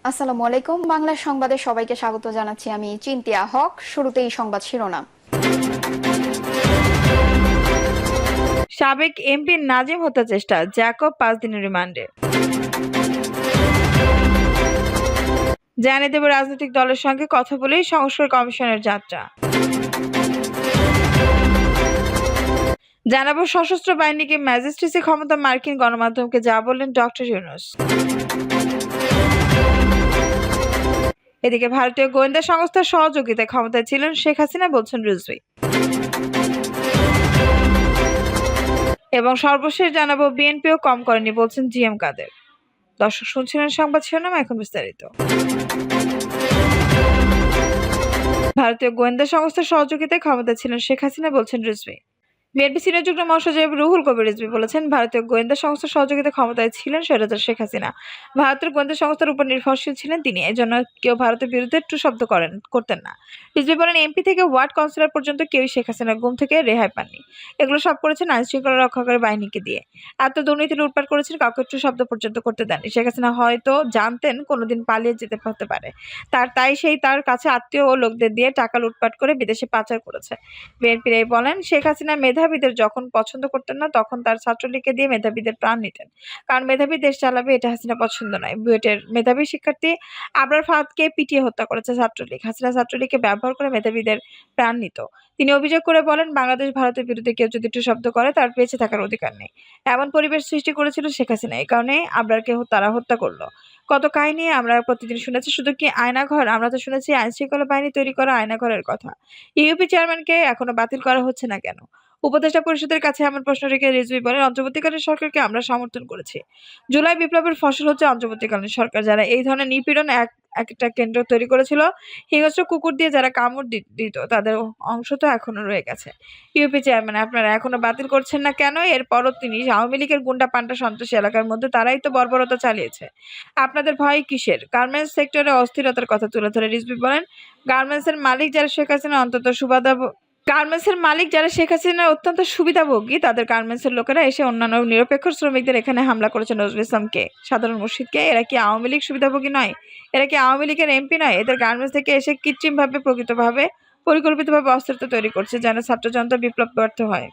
আসসালামু আলাইকুম। বাংলা সংবাদে সবাইকে স্বাগত জানাচ্ছি। আমি চিন্তিয়া হক। শুরুতেই সংবাদ শিরোনাম। সাবেক এমপি নাজিম হত্যা চেষ্টা, জ্যাকব 5 দিনের রিমান্ডে। জানিয়ে দেব রাজনৈতিক দলের সঙ্গে কথা বলেই সংস্কার কমিশনের যাত্রা। জানাবো সশস্ত্র বাহিনীকে ম্যাজিস্ট্রেসি ক্ষমতা, মার্কিন গণমাধ্যমকে যা বললেন ডক্টর ইউনূস। এদিকে ভারতীয় গোয়েন্দা সংস্থার সহযোগিতায় ক্ষমতায় ছিলেন শেখ হাসিনা, বলছেন রিজভী। এবং সর্বশেষ জানাবো বিএনপিও কম করেনি, বলছেন জিএম কাদের। দর্শক শুনছিলেন সংবাদ শিরোনাম, এখন বিস্তারিত। ভারতীয় গোয়েন্দা সংস্থার সহযোগিতায় ক্ষমতায় ছিলেন শেখ হাসিনা, বলছেন রিজভী। বিএনপি সিনিয়র যুগ্ম মহাসচিব রুহুল কবির রিজভী বলেছেন, ভারতীয় গোয়েন্দা সংস্থার সহযোগিতায় ক্ষমতায় ছিলেন স্বৈরাচার শেখ হাসিনা। ভারতের গোয়েন্দা সংস্থার উপর নির্ভরশীল ছিলেন তিনি, এজন্য কেউ ভারতের বিরুদ্ধে টু শব্দ করতেন না। রিজভী বলেন, এমপি থেকে ওয়ার্ড কাউন্সিলর পর্যন্ত কেউই শেখ হাসিনার গুম থেকে রেহাই পাননি। এগুলো সব করেছেন আইন শৃঙ্খলা রক্ষাকারী বাহিনীকে দিয়ে। এত দুর্নীতি লুটপাট করেছেন, কাউকে টু শব্দ পর্যন্ত করতে দেননি। শেখ হাসিনা হয়তো জানতেন কোনোদিন পালিয়ে যেতে হতে পারে, তাই তার কাছে আত্মীয় ও লোকদের দিয়ে টাকা লুটপাট করে বিদেশে পাচার করেছে। বিএনপির এই বলেন, শেখ হাসিনা মেধাবীদের যখন পছন্দ করতেন না, তখন তার ছাত্রলীগকে দিয়ে মেধাবীদের প্রাণ নিতেন। কারণ মেধাবী দেশ চালাবে, এটা হাসিনা পছন্দ নয়। বুয়েটের মেধাবী শিক্ষার্থী আবরার ফাহাদকে পিটিয়ে হত্যা করেছে ছাত্রলীগ। হাসিনা ছাত্রলীগকে ব্যবহার করে মেধাবীদের প্রাণ নিত। তিনি অভিযোগ করে বলেন, বাংলাদেশ ভারতের বিরুদ্ধে কেউ যদি টু শব্দ করে, তার বেঁচে থাকার অধিকার নেই। এমন পরিবেশ সৃষ্টি করেছিল শেখ হাসিনা, এই কারণে আবরারকে তারা হত্যা করলো। কত কাহিনী আমরা প্রতিদিন শুনেছি। শুধু কি আয়নাঘর, আমরা তো শুনেছি আইন শৃঙ্খলা বাহিনী তৈরি করা আয়নাঘরের কথা। ইউপি চেয়ারম্যানকে এখনো বাতিল করা হচ্ছে না কেন? উপদেষ্টা পরিষদের কাছে এমন প্রশ্ন রেখে রিজভী বলেন, অন্তর্বর্তীকালীন সরকারকে আমরা সমর্থন করেছি। জুলাই বিপ্লবের ফসল হচ্ছে অন্তর্বর্তীকালীন সরকার, যারা এই ধরনের নিপীড়ন একটা কেন্দ্র তৈরি করেছিল। হিংস্র কুকুর দিয়ে যারা কামড় দিত, তাদের অংশ তো এখনো রয়ে গেছে। ইউপি চেয়ারম্যান আপনারা এখনো বাতিল করছেন না কেন? এরপরও তিনি আওয়ামী লীগের গুন্ডা পান্ডা সন্ত্রাসী এলাকার মধ্যে তারাই তো বর্বরতা চালিয়েছে। আপনাদের ভয় কিসের? গার্মেন্টস সেক্টরে অস্থিরতার কথা তুলে ধরে রিজভী বলেন, গার্মেন্টসের মালিক যারা শেখ হাসিনা অত্যন্ত সুবিধাভোগী, তাদের গার্মেন্টসের লোকেরা এসে অন্যান্য নিরপেক্ষ শ্রমিকদের এখানে হামলা করেছে। নজরুল ইসলামকে, সাধারণ মুর্শিদকে, এরা কি আওয়ামী লীগ সুবিধাভোগী নয়? এরা কি আওয়ামী লীগের এমপি নয়? এদের গার্মেন্টস থেকে এসে কৃত্রিমভাবে পরিকল্পিতভাবে অস্থিরতা তৈরি করছে, যেন ছাত্র জনতা বিপ্লব ব্যর্থ হয়।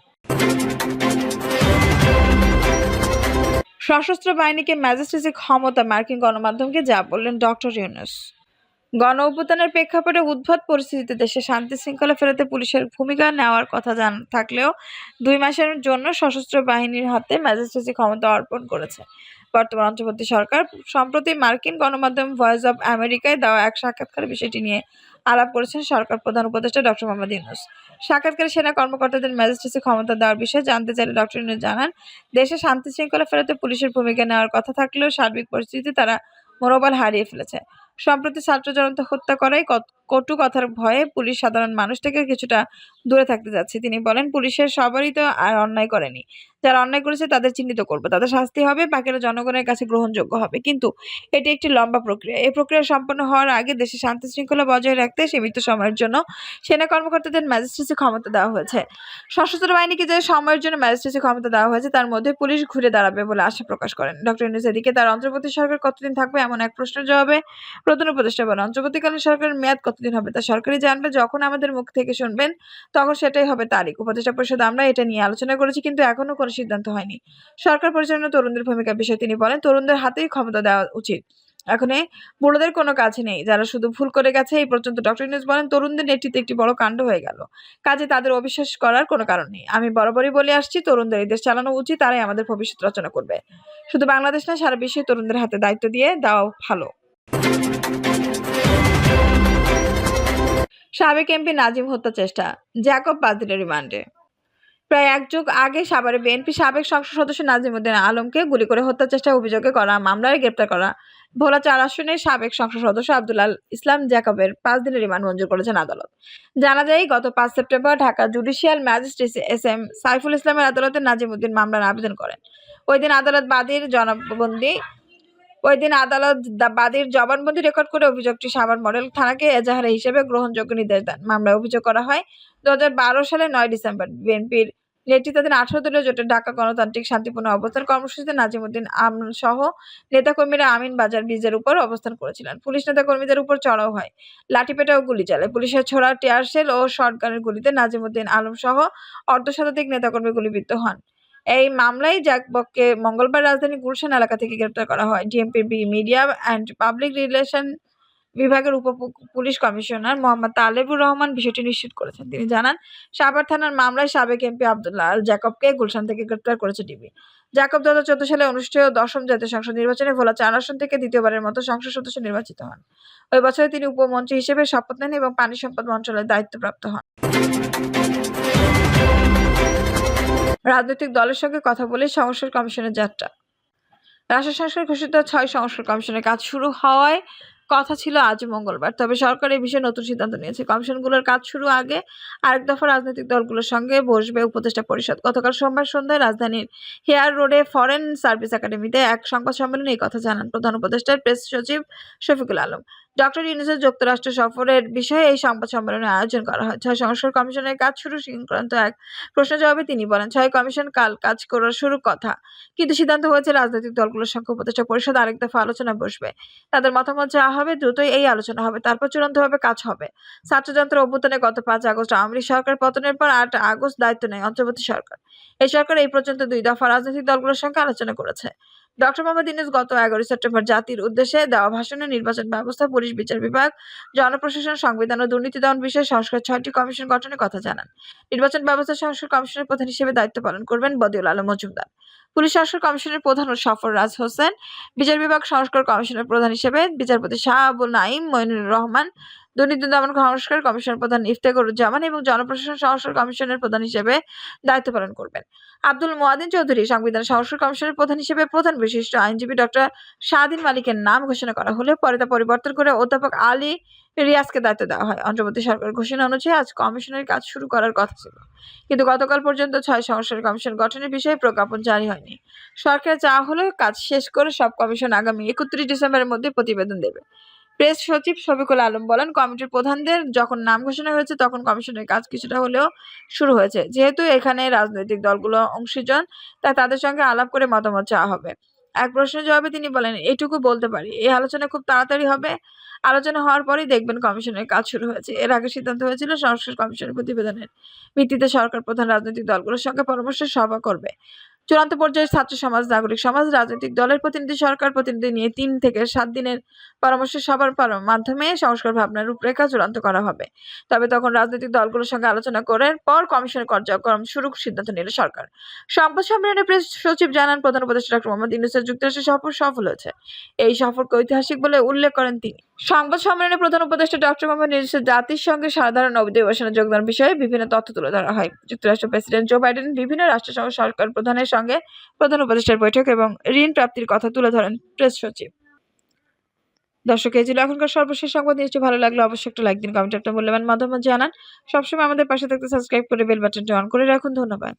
সশস্ত্র বাহিনীকে ম্যাজিস্ট্রেসি ক্ষমতা, মার্কিন গণমাধ্যমকে যা বললেন ডক্টর ইউনূস। গণ অভ্যুত্থানের প্রেক্ষাপটে উদ্ভট পরিস্থিতিতে দেশে শান্তি শৃঙ্খলা ফেরাতে পুলিশের ভূমিকা নেওয়ার কথা থাকলেও 2 মাসের জন্য সশস্ত্র বাহিনীর হাতে ম্যাজিস্ট্রেসি ক্ষমতা অর্পণ করেছে বর্তমান অন্তর্বর্তী সরকার। সম্প্রতি মার্কিন গণমাধ্যম ভয়েস অব আমেরিকায় দেওয়া এক সাক্ষাৎকারে বিষয়টি নিয়ে আলাপ করেছেন সরকার প্রধান উপদেষ্টা ডক্টর মোহাম্মদ ইউনূস। সাক্ষাৎকারে সেনা কর্মকর্তাদের ম্যাজিস্ট্রেসি ক্ষমতা দেওয়ার বিষয়ে জানতে চাইলে ডক্টর ইউনূস জানান, দেশে শান্তি শৃঙ্খলা ফেরাতে পুলিশের ভূমিকা নেওয়ার কথা থাকলেও সার্বিক পরিস্থিতিতে তারা মনোবল হারিয়ে ফেলেছে। সম্প্রতি ছাত্র জনতা হত্যা করায় কটু কথার ভয়ে পুলিশ সাধারণ মানুষ থেকে কিছুটা দূরে থাকতে যাচ্ছে। তিনি বলেন, পুলিশের সবারই তো আর অন্যায় করেনি। যারা অন্যায় করেছে তাদের চিহ্নিত করবে, তাদের শাস্তি হবে, বাকিরা জনগণের কাছে গ্রহণযোগ্য হবে। কিন্তু এটি একটি লম্বা প্রক্রিয়া। এই প্রক্রিয়া সম্পন্ন হওয়ার আগে দেশে শান্তি শৃঙ্খলা বজায় রাখতে সীমিত সময়ের জন্য সেনা কর্মকর্তাদের ম্যাজিস্ট্রেসি ক্ষমতা দেওয়া হয়েছে। সশস্ত্র বাহিনীকে যে সময়ের জন্য ম্যাজিস্ট্রেসি ক্ষমতা দেওয়া হয়েছে, তার মধ্যে পুলিশ ঘুরে দাঁড়াবে বলে আশা প্রকাশ করেন ডক্টর ইউনূস। এদিকে তার অন্তর্বর্তী সরকার কতদিন থাকবে এমন এক প্রশ্নের জবাবে প্রধান উপদেষ্টা বলেন, অন্তর্বর্তীকালীন সরকারের মেয়াদ কতদিন হবে তা সরকারই জানবে। যখন আমাদের মুখ থেকে শুনবেন তখন সেটাই হবে তারিখ। উপদেষ্টা পরিষদ আমরা এটা নিয়ে আলোচনা করেছি, কিন্তু এখনো কোনো সিদ্ধান্ত হয়নি। সরকার পরিচালনা তরুণদের ভূমিকার বিষয়ে তিনি বলেন, তরুণদের হাতেই ক্ষমতা দেওয়া উচিত। এখানে বুড়োদের কোনো কাজ নেই, যারা শুধু ভুল করে গেছে এই পর্যন্ত। ডক্টর ইউনূস বলেন, তরুণদের নেতৃত্বে একটি বড় কাণ্ড হয়ে গেল, কাজে তাদের অবিশ্বাস করার কোনো কারণ নেই। আমি বরাবরই বলে আসছি, তরুণদের এই দেশ চালানো উচিত, তারাই আমাদের ভবিষ্যৎ রচনা করবে। শুধু বাংলাদেশ না, সারা বিশ্বে তরুণদের হাতে দায়িত্ব দিয়ে দেওয়া ভালো। সাবেক এমপি নাজিম হত্যা চেষ্টা, জ্যাকব 5 দিনের রিমান্ডে। প্রায় 1 যুগ আগে সাভারে বিএনপি সাবেক সংসদ সদস্য নাজিম উদ্দিন আলমকে গুলি করে হত্যা চেষ্টার অভিযোগে করা মামলায় গ্রেপ্তার করা ভোলা 4 আসনের সাবেক সংসদ সদস্য আব্দুল ইসলাম জ্যাকবের 5 দিনের রিমান্ড মঞ্জুর করেছেন আদালত। জানা যায়, গত 5 September Dhaka judicial magistrate S M Saiful ইসলামের আদালতে নাজিম উদ্দিন মামলার আবেদন করেন। ওই দিন বাদীর জবানবন্দি রেকর্ড করে অভিযোগটি সাভার মডেল থানাকে এজাহার হিসেবে গ্রহণযোগ্য নির্দেশ দেন। মামলায় অভিযোগ করা হয়, 2012 সালের 9 ডিসেম্বর বিএনপির নেতৃত্বাধীন 18 দলীয় জোটের ঢাকা গণতান্ত্রিক শান্তিপূর্ণ অবস্থান কর্মসূচিতে নাজিমুদ্দিন আমন সহ নেতাকর্মীরা আমিন বাজার ব্রিজের উপর অবস্থান করেছিলেন। পুলিশ নেতাকর্মীদের উপর চড়াও হয়, লাঠিপেটা ও গুলি চালায়। পুলিশের ছোড়া টিয়ারশেল ও শটগানের গুলিতে নাজিমুদ্দিন আলম সহ অর্ধশতাধিক নেতাকর্মী গুলিবিদ্ধ হন। এই মামলায় জাকবকে মঙ্গলবার রাজধানীর গুলশান এলাকা থেকে গ্রেপ্তার করা হয়। ডিএমপির মিডিয়া অ্যান্ড পাবলিক রিলেশন বিভাগের পুলিশ কমিশনার মোহাম্মদ তালেবুর রহমান বিষয়টি নিশ্চিত করেছেন। তিনি জানান, সাভার থানার মামলায় সাবেক এমপি আব্দুল্লাহ আল জাকবকে গুলশান থেকে গ্রেপ্তার করেছে ডিবি। জাকব 2014 সালে অনুষ্ঠেয় 10ম জাতীয় সংসদ নির্বাচনে ভোলা 4 আসন থেকে দ্বিতীয়বারের মতো সংসদ সদস্য নির্বাচিত হন। ওই বছরে তিনি উপমন্ত্রী হিসেবে শপথ নেন এবং পানি সম্পদ মন্ত্রণালয়ের দায়িত্বপ্রাপ্ত হন। রাজনৈতিক দলের সঙ্গে কথা বলে সংস্কার কমিশনের যাত্রা। রাষ্ট্র সংস্কার ঘোষিত 6 সংস্কার কমিশনের কাজ শুরু হওয়ায় কথা ছিল আজ মঙ্গলবার। তবে সরকার এই বিষয়ে নতুন সিদ্ধান্ত নিয়েছে। কমিশনগুলোর কাজ শুরু আগে আরেক দফা রাজনৈতিক দলগুলোর সঙ্গে বসবে উপদেষ্টা পরিষদ। গতকাল সোমবার সন্ধ্যায় রাজধানীর হেয়ার রোডে ফরেন সার্ভিস একাডেমিতে এক সংবাদ সম্মেলনে এই কথা জানান প্রধান উপদেষ্টার প্রেস সচিব শফিকুল আলম। ডক্টর ইউনূসের যুক্তরাষ্ট্র সফরের বিষয়ে এই সংবাদ সম্মেলনের আয়োজন করা হয়। 6 সংস্কার কমিশনের কাজ শুরু সংক্রান্ত এক প্রশ্নের জবাবে তিনি বলেন, 6 কমিশন কাল কাজ করার শুরু কথা, কিন্তু সিদ্ধান্ত হয়েছে রাজনৈতিক দলগুলোর সঙ্গে উপদেষ্টা পরিষদ আরেক দফা আলোচনায় বসবে। তাদের মতামত চাওয়া হবে, দ্রুতই এই আলোচনা হবে, তারপর চূড়ান্তভাবে কাজ হবে। ছাত্রযন্ত্র অভ্যুত্থানে গত 5 আগস্ট আওয়ামী লীগ সরকার পতনের পর 8 আগস্ট দায়িত্ব নেয় অন্তর্বর্তী সরকার। এই সরকার এই পর্যন্ত 2 দফা রাজনৈতিক দলগুলোর সঙ্গে আলোচনা করেছে। ডক্টর মোহাম্মদ ইউনূস গত 11 সেপ্টেম্বর জাতির উদ্দেশ্যে দেওয়া ভাষণে নির্বাচন ব্যবস্থা, পুলিশ বিচার বিভাগ, জনপ্রশাসন, সংবিধান ও দুর্নীতি দমন বিষয়ে সংস্কার 6টি কমিশন গঠনের কথা জানান। নির্বাচন ব্যবস্থা সংস্কার কমিশনের প্রধান হিসেবে দায়িত্ব পালন করবেন বদিউল আলম মজুমদার। পুলিশ সংস্কার কমিশনের প্রধান সরফরাজ হোসেন, বিচার বিভাগ সংস্কার কমিশনের প্রধান হিসেবে বিচারপতি শাহ আবু নাঈম মঈনুর রহমান, দুর্নীতি দমন সংস্কার কমিশনের প্রধান ইফতেখারুজ্জামান এবং জনপ্রশাসন সংস্কার কমিশনের প্রধান হিসেবে দায়িত্ব পালন করবেন আব্দুল মুয়াদ্দিন চৌধুরী। সংবিধান সংস্কার কমিশনের প্রধান হিসেবে প্রধান বিশিষ্ট আইনজীবী ডক্টর শাহদিন মালিকের নাম ঘোষণা করা হলেও পরে তা পরিবর্তন করে অধ্যাপক আলী রিয়াজকে দায়িত্ব দেওয়া হয়। অন্তর্বর্তী সরকারের ঘোষণা অনুযায়ী আজ কমিশনের কাজ শুরু করার কথা ছিল, কিন্তু গতকাল পর্যন্ত 6 সংস্কার কমিশন গঠনের বিষয়ে প্রজ্ঞাপন জারি হয়নি। সরকারের চাওয়া হলো কাজ শেষ করে সব কমিশন আগামী 31 ডিসেম্বরের মধ্যে প্রতিবেদন দেবে। প্রেস সচিব শফিকুল আলম বলেন, কমিটির প্রধানদের যখন নাম ঘোষণা হয়েছে তখন কমিশনের কাজ কিছুটা হলেও শুরু হয়েছে। যেহেতু এখানে রাজনৈতিক দলগুলো অংশীজন, তাই তাদের সঙ্গে আলাপ করে মতামত চাওয়া হবে। এক প্রশ্নের জবাবে তিনি বলেন, এইটুকু বলতে পারি, এই আলোচনা খুব তাড়াতাড়ি হবে। আলোচনা হওয়ার পরেই দেখবেন কমিশনের কাজ শুরু হয়েছে। এর আগে সিদ্ধান্ত হয়েছিল সংস্কার কমিশনের প্রতিবেদনের ভিত্তিতে সরকার প্রধান রাজনৈতিক দলগুলোর সঙ্গে পরামর্শ সভা করবে। চূড়ান্ত পর্যায়ে ছাত্র সমাজ, নাগরিক সমাজ, রাজনৈতিক দলের প্রতিনিধি, সরকার প্রতিনিধি নিয়ে 3 থেকে 7 দিনের পরামর্শ সভার মাধ্যমে সংস্কার ভাবনার রূপরেখা চূড়ান্ত করা হবে। তবে তখন রাজনৈতিক দলগুলোর সঙ্গে আলোচনা করার পর কমিশনের কার্যক্রম শুরুর সিদ্ধান্ত নিল সরকার। সংবাদ সম্মেলনে প্রেস সচিব জানান, প্রধান উপদেষ্টা ডক্টর মোহাম্মদ ইউনূসের যুক্তরাষ্ট্র সফর সফল হয়েছে। এই সফরকে ঐতিহাসিক বলে উল্লেখ করেন তিনি। সংবাদ সম্মেলনে প্রধান উপদেষ্টা ডক্টর মোহাম্মদ ইউনূসের জাতিসংঘের সাধারণ অধিবেশনে যোগদান বিষয়ে বিভিন্ন তথ্য তুলে ধরা হয়। যুক্তরাষ্ট্র প্রেসিডেন্ট জো বাইডেন, বিভিন্ন রাষ্ট্রসহ সরকার প্রধানের সঙ্গে প্রধান উপদেষ্টার বৈঠক এবং ঋণ প্রাপ্তির কথা তুলে ধরেন প্রেস সচিব। দর্শক, এই ছিল এখনকার সর্বশেষ সংবাদ। নিশ্চয়ই ভালো লাগলো, অবশ্যই একটা লাইক দিন, কমেন্টে একটা মূল্যবান মতামত জানান। সবসময় আমাদের পাশে থাকতে সাবস্ক্রাইব করে বেল বাটনটি অন করে রাখুন। ধন্যবাদ।